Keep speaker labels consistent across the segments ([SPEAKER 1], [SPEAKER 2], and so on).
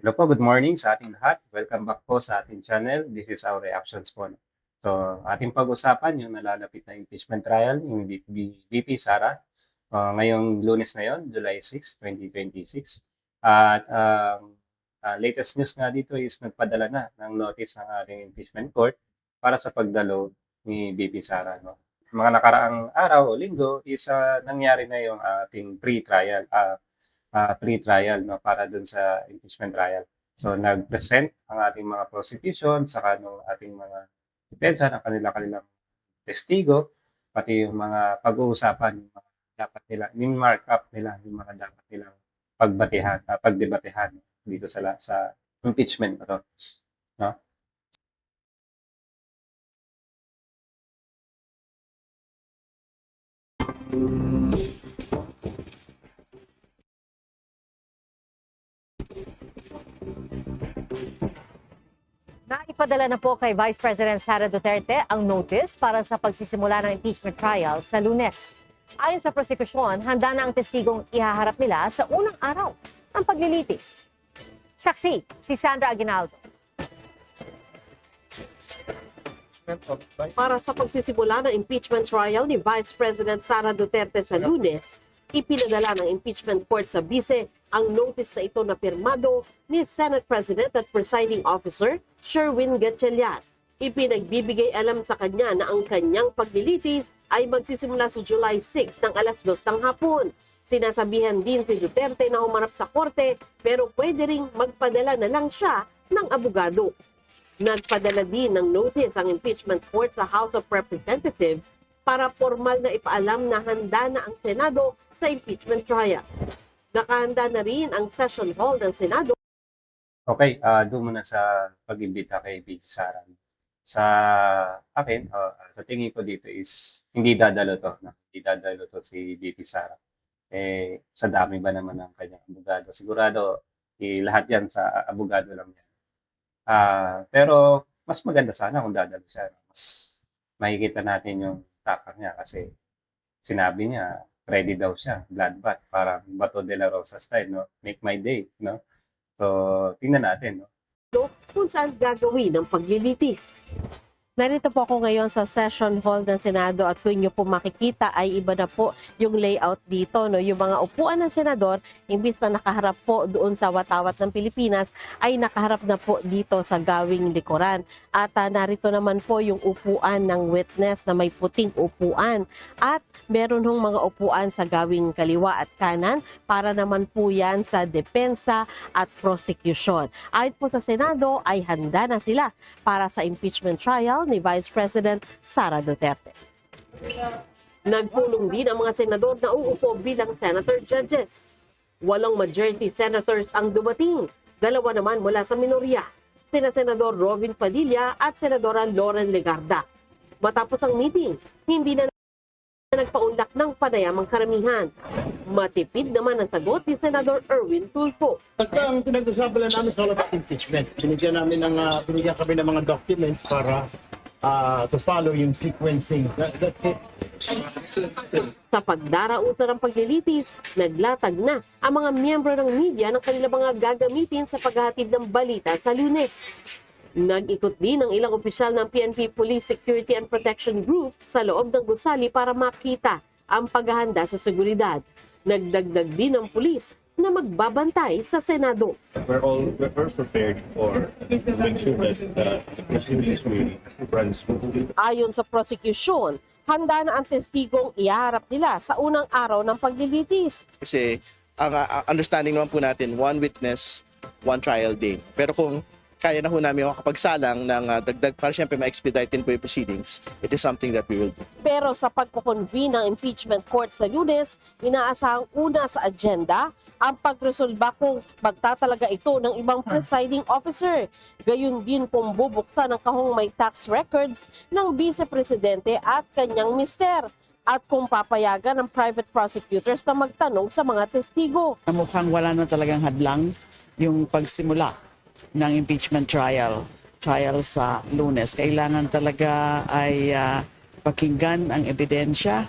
[SPEAKER 1] Hello po, good morning sa ating lahat. Welcome back po sa ating channel. This is our reactions po. So, ating pag-usapan yung nalalapit na impeachment trial ng VP Sara. Ngayong Lunes na yon, July 6, 2026. At latest news nga dito is nagpadala na ng notice ng ating impeachment court para sa pagdalo ni VP Sara. No? Mga nakaraang araw o linggo is nangyari na yung ating pre-trial no, para dun sa impeachment trial. So nag-present ang ating mga prosecution saka ng ating mga depensa ng kanilang testigo, pati yung mga pag-uusapan, yung mga dapat nila, yung mark up nila, yung mga dapat nilang pagdebatehan dito sa impeachment na to. No?
[SPEAKER 2] Naipadala na po kay Vice President Sara Duterte ang notice para sa pagsisimula ng impeachment trial sa Lunes. Ayon sa prosekusyon, handa na ang testigong ihaharap nila sa unang araw ng paglilitis. Saksi, si Sandra Aguinaldo.
[SPEAKER 3] Para sa pagsisimula ng impeachment trial ni Vice President Sara Duterte sa Lunes, ipinadala ng impeachment court sa Bise ang notice na ito na pirmado ni Senate President at Presiding Officer Sherwin Gatchalian. Ipinagbibigay alam sa kanya na ang kanyang paglilitis ay magsisimula sa July 6 ng alas 2 ng hapon. Sinasabihan din si Duterte na humarap sa korte pero pwede ring magpadala na lang siya ng abogado. Nagpadala din ng notice ang impeachment court sa House of Representatives para formal na ipaalam na handa na ang Senado sa impeachment trial. Nakahanda na rin ang session hall ng Senado.
[SPEAKER 1] Okay, doon muna sa pag-imbita kay VP Sara. Sa akin, sa tingin ko dito is hindi dadalo to. No? Hindi dadalo to si VP Sara. Sa dami ba naman ng kanyang abogado? Sigurado, lahat yan sa abogado lang yan. Pero mas maganda sana kung dadalo siya. Mas makikita natin yung tapang niya kasi sinabi niya, ready daw siya, bloodbath, parang Bato de la Rosa style, no? Make my day, no? So, tingnan natin, no?
[SPEAKER 3] Kung saan gagawin ang paglilitis.
[SPEAKER 2] Narito po ako ngayon sa session hall ng Senado at kung nyo po makikita ay iba na po yung layout dito. No? Yung mga upuan ng senador, imbis na nakaharap po doon sa watawat ng Pilipinas, ay nakaharap na po dito sa gawing likuran. At narito naman po yung upuan ng witness na may puting upuan. At meron hong mga upuan sa gawing kaliwa at kanan para naman po yan sa depensa at prosecution. Ayon po sa Senado ay handa na sila para sa impeachment trial ni Vice President Sara Duterte.
[SPEAKER 3] Nagpulong din ang mga senador na uupo bilang senator judges. 8 majority senators ang dumating, 2 naman mula sa minorya, sina Senador Robin Padilla at Senadora Loren Legarda. Matapos ang meeting, hindi na nagpaunlak ng panayamang karamihan. Matipid naman ang sagot ni Senador Erwin Tulfo.
[SPEAKER 4] Basta ang pinag-usapan lang namin sa all about impeachment. Binigyan kami ng mga documents para to follow yung sequencing. That's it.
[SPEAKER 3] Sa pagdarausan ng paglilitis, naglatag na ang mga miyembro ng media ng kanilang mga gagamitin sa paghahatid ng balita sa Lunes. Nag-ikot din ang ilang opisyal ng PNP Police Security and Protection Group sa loob ng gusali para makita ang paghahanda sa seguridad. Nagdagdag din ang pulis na magbabantay sa Senado.
[SPEAKER 5] We're prepared to make sure that the proceedings will run smoothly.
[SPEAKER 3] Ayon sa prosecution, handa na ang testigong iharap nila sa unang araw ng paglilitis.
[SPEAKER 6] Kasi ang understanding naman po natin, one witness, one trial day. Pero kung kaya na ho namin makapagsalang ng dagdag para siyempre ma-expedite din po yung proceedings, it is something that we will do.
[SPEAKER 3] Pero sa pagkukonvene ng impeachment court sa Lunes, inaasahang una sa agenda ang pagresolba kung magtatalaga ito ng ibang presiding officer. Gayun din kung bubuksan ang kahong may tax records ng vice-presidente at kanyang mister. At kung papayagan ng private prosecutors na magtanong sa mga testigo.
[SPEAKER 7] Mukhang wala na talagang hadlang yung pagsimula ng impeachment trial sa Lunes. Kailangan talaga ay pakinggan ang ebidensya,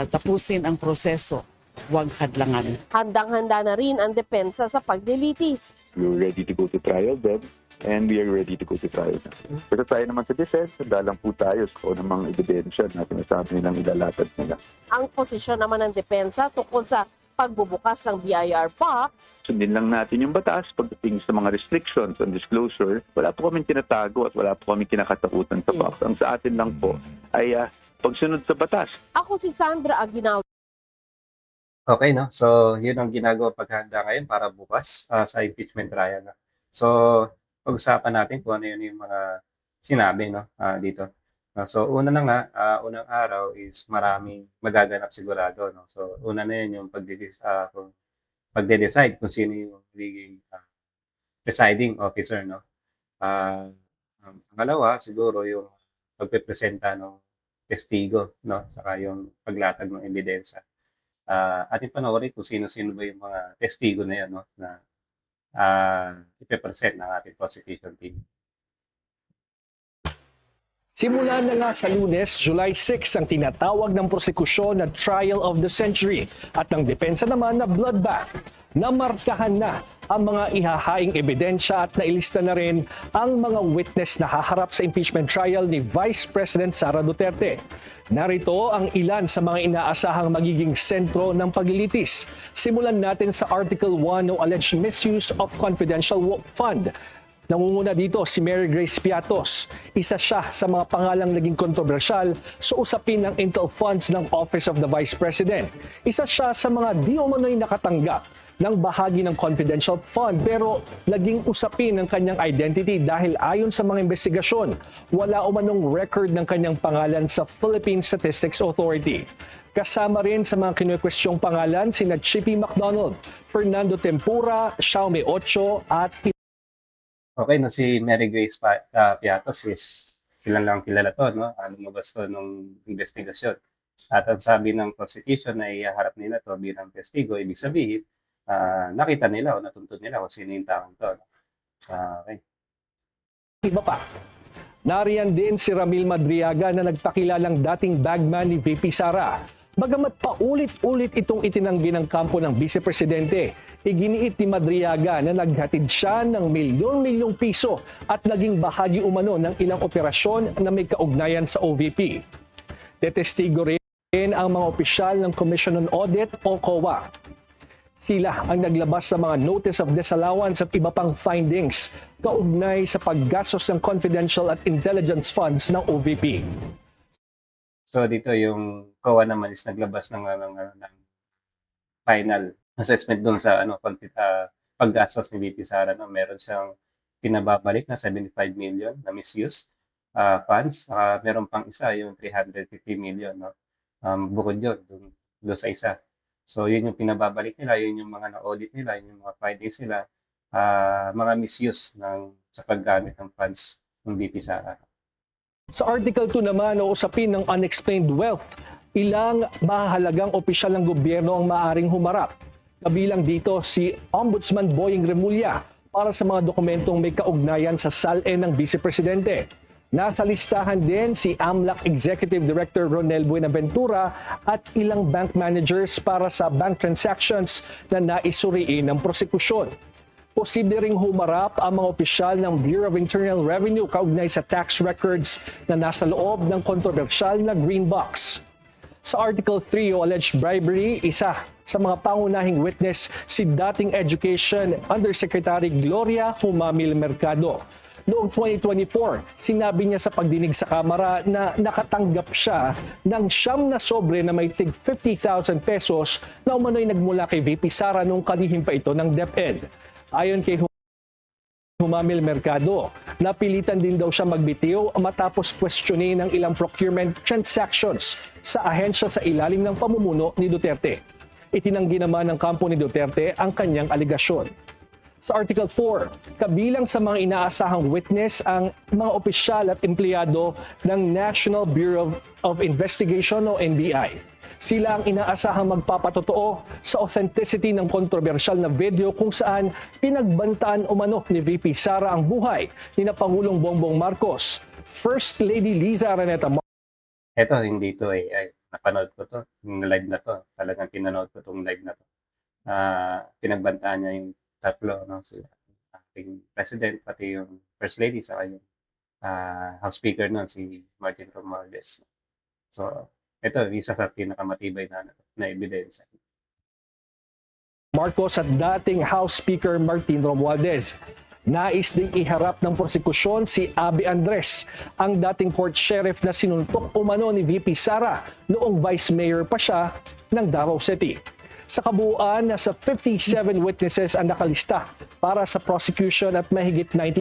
[SPEAKER 7] tapusin ang proseso huwag hadlangan.
[SPEAKER 3] Handang-handa na rin ang depensa sa paglilitis.
[SPEAKER 8] We're ready to go to trial then, and we are ready to go to trial na. Pero tayo naman sa defense, handa lang po tayo sa kung namang ebidensya na sinasabi nilang ilalatad nila.
[SPEAKER 3] Ang posisyon naman ng depensa tungkol sa pagbubukas ng BIR box,
[SPEAKER 8] Sundin lang natin yung batas pagdating sa mga restrictions on disclosure. Wala po kaming tinatago at wala po kaming kinakatakutan sa box. Ang sa atin lang po ay pagsunod sa batas.
[SPEAKER 3] ako si Sandra Aguinaldo.
[SPEAKER 1] Okay, no? So, yun ang ginagawa paghahanda ngayon para bukas sa impeachment trial. No? So, pag-usapan natin kung ano yun yung mga sinabi no, dito. No? So, una na nga, unang araw is maraming magaganap sigurado. No? So, una na yun yung pagde-decide kung sino yung magiging presiding officer. No? Ang pangalawa, siguro yung pagpipresenta ng testigo, no? Saka yung paglatag ng ebidensya. Ating panoorin kung sino-sino ba yung mga testigo na yan, no? Na ipipresent ng ating prosecution team.
[SPEAKER 9] Simula na nga sa Lunes, July 6 ang tinatawag ng prosekusyon na Trial of the Century at ng depensa naman na bloodbath. Namarkahan na ang mga ihahaing ebidensya at nailista na rin ang mga witness na haharap sa impeachment trial ni Vice President Sara Duterte. Narito ang ilan sa mga inaasahang magiging sentro ng paglilitis. Simulan natin sa Article 1 o alleged misuse of confidential fund. Nangunguna dito si Mary Grace Piatos. Isa siya sa mga pangalang naging kontrobersyal sa usapin ng intel funds ng Office of the Vice President. Isa siya sa mga di umano'y nakatanggap ng bahagi ng confidential fund pero naging usapin ng kanyang identity dahil ayon sa mga investigasyon, wala umanong record ng kanyang pangalan sa Philippine Statistics Authority. Kasama rin sa mga kinukwestyong pangalan sina Chippy McDonald, Fernando Tempura, Xiaomi Ocho at
[SPEAKER 1] Okay, no, si Mary Grace Piatos is kilala to, no? Lumabas to nung investigasyon. At ang sabi ng prosecution na iharap nila to bilang testigo, ibig sabihin, nakita nila o natuntun nila kung sino yung taong to. No? Okay.
[SPEAKER 9] iba pa. Nariyan din si Ramil Madriaga na nagpakilalang dating bagman ni VP Sara. Bagamat paulit-ulit itong itinanggi ng kampo ng Vice Presidente, iginiit ni Madriaga na naghatid siya ng milyon-milyong piso at naging bahagi umano ng ilang operasyon na may kaugnayan sa OVP. Detestigo rin ang mga opisyal ng Commission on Audit o COA. Sila ang naglabas sa mga notice of disallowance at iba pang findings kaugnay sa paggastos ng confidential at intelligence funds ng OVP.
[SPEAKER 1] So dito yung COA naman is naglabas ng final assessment doon sa paggastos ni VP Sara. No? Meron siyang pinababalik na 75 million na misuse funds. Meron pang isa yung 350 million. No? Bukod yun, doon sa isa. So yun yung pinababalik nila, yun yung mga na-audit nila, yun yung mga findings nila, mga misuse sa paggamit ng funds ng VP Sara.
[SPEAKER 9] Sa Article 2 naman o usapin ng unexplained wealth, ilang mahalagang opisyal ng gobyerno ang maaring humarap. Kabilang dito si Ombudsman Boying Remulla para sa mga dokumentong may kaugnayan sa SALE ng Vice Presidente. Nasa listahan din si AMLAC Executive Director Ronel Buenaventura at ilang bank managers para sa bank transactions na naisuriin ng prosekusyon. Posible ring humarap ang mga opisyal ng Bureau of Internal Revenue kaugnay sa tax records na nasa loob ng kontrobersyal na Green Box. Sa Article 3 o alleged bribery, isa sa mga pangunahing witness si dating Education Undersecretary Gloria Humamil Mercado. Noong 2024, sinabi niya sa pagdinig sa Kamara na nakatanggap siya ng siyam na sobre na may tig 50,000 pesos na umano'y nagmula kay VP Sara nung kalihim pa ito ng DepEd. Ayon kay Humamil Mercado, napilitan din daw siya magbitiw matapos questionin ng ilang procurement transactions sa ahensya sa ilalim ng pamumuno ni Duterte. Itinanggi naman ng kampo ni Duterte ang kanyang aligasyon. Sa Article 4, kabilang sa mga inaasahang witness ang mga opisyal at empleyado ng National Bureau of Investigation o NBI. Sila ang inaasahang magpapatotoo sa authenticity ng kontrobersyal na video kung saan pinagbantaan umano ni VP Sara ang buhay ni na Pangulong Bongbong Marcos, First Lady Liza Araneta.
[SPEAKER 1] Ito, hindi ito napanood ko 'to, yung live na 'to, talagang pinanood ko 'tong live na 'to. Pinagbantaan niya yung tatlo 'no, si ating president, pati yung first lady, saka yung, House Speaker nun si Martin Romualdez. So, ito isa sa pinakamatibay na ano, na ebidensya.
[SPEAKER 9] Marcos at dating House Speaker Martin Romualdez. Nais ding iharap ng prosekusyon si Abby Andres, ang dating court sheriff na sinuntok umano ni VP Sara noong vice mayor pa siya ng Davao City. Sa kabuuan, nasa 57 witnesses ang nakalista para sa prosecution at mahigit 90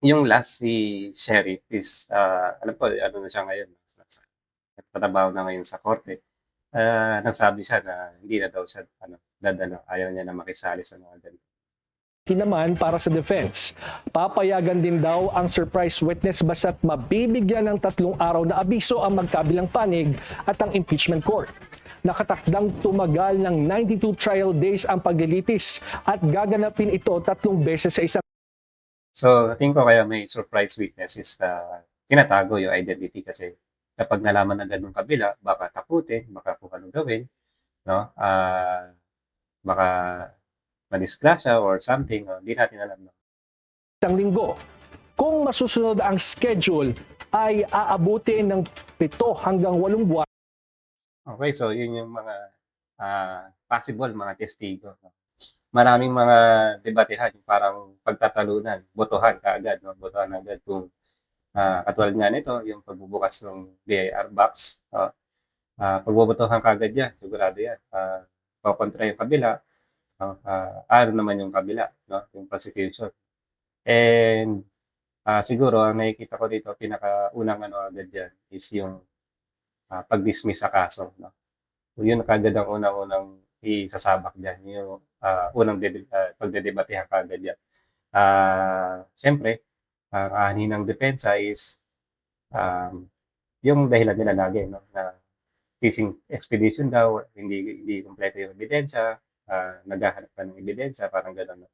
[SPEAKER 1] Yung last si sheriff is, alam ko ano na siya ngayon, nagtatrabaho na ngayon sa korte. Nagsabi siya na hindi na daw siya ano, dadalo, ayaw niya na makisali sa mga ganito.
[SPEAKER 9] naman para sa defense. Papayagan din daw ang surprise witness basta't mabibigyan ng 3 araw na abiso ang magkabilang panig at ang impeachment court. Nakatakdang tumagal ng 92 trial days ang paglilitis at gaganapin ito 3 beses sa isang
[SPEAKER 1] So, tingin ko kaya may surprise witness is tinatago yung identity kasi kapag nalaman agad ng kabila, baka takutin, baka kung anong gawin, no? Baka madisgrasya or something, hindi natin alam. No?
[SPEAKER 9] linggo. Kung masusunod ang schedule ay aabutin ng 7 hanggang 8 buwan.
[SPEAKER 1] Okay, so yun yung mga possible mga testigo. No? Maraming mga debatehan, parang pagtatalunan, botohan kaagad, no? Botohan agad kung katulad nga nito, yung pagbubukas ng BIR box. Pagbobotohan kaagad yan, sigurado yan. Pakontra yung kabila, ano naman yung kabila, no? Yung prosecution. And siguro, ang nakikita ko dito, pinakaunang ano agad yan is yung pag-dismiss sa kaso. No? So, yun kagad ang unang-unang isasabak dyan, yung unang pagdedebatehan kagad yan. Siyempre, ang ani ng depensa is yung dahilan nila lagi, no? Na fishing expedition daw, hindi kumpleto yung ebidensya, naghahanap ka ng ebidensya, parang gano'n. No?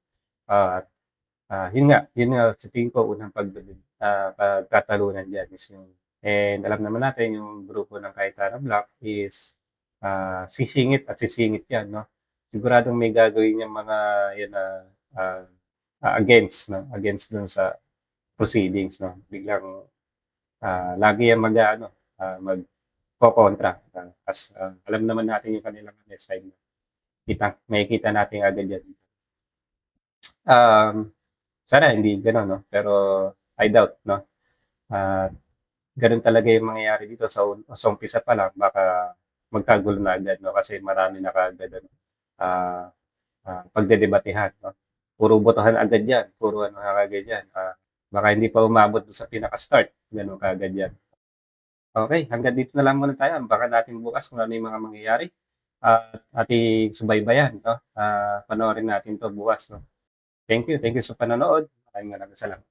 [SPEAKER 1] Yun nga, sa tingin ko, unang pagkatalunan dyan is yung, and alam naman natin, yung grupo ng Cayetano Black is sisingit at sisingit yan, no? Siguradong may gagawin yung mga yan na against, no? Against dun sa proceedings, no? Biglang lagi yan magko-kontra. Alam naman natin yung kanilang side. Makikita natin agad yan. Sana hindi gano'n, no? Pero I doubt, no? Ganun talaga yung mangyayari dito sa umpisa pa lang, baka magkagulo na agad, no? Kasi marami na kaagad, ano, pagdedebatehan, no? Puro botohan agad yan, puro ano agad yan. Baka hindi pa umabot sa pinaka-start, ganun kaagad yan. Okay, hanggang dito na lang muna tayo. Baka natin bukas kung ano yung mga mangyayari. Ating subaybayan, no? Panoorin natin to bukas, no? Thank you sa panonood. Maraming salamat.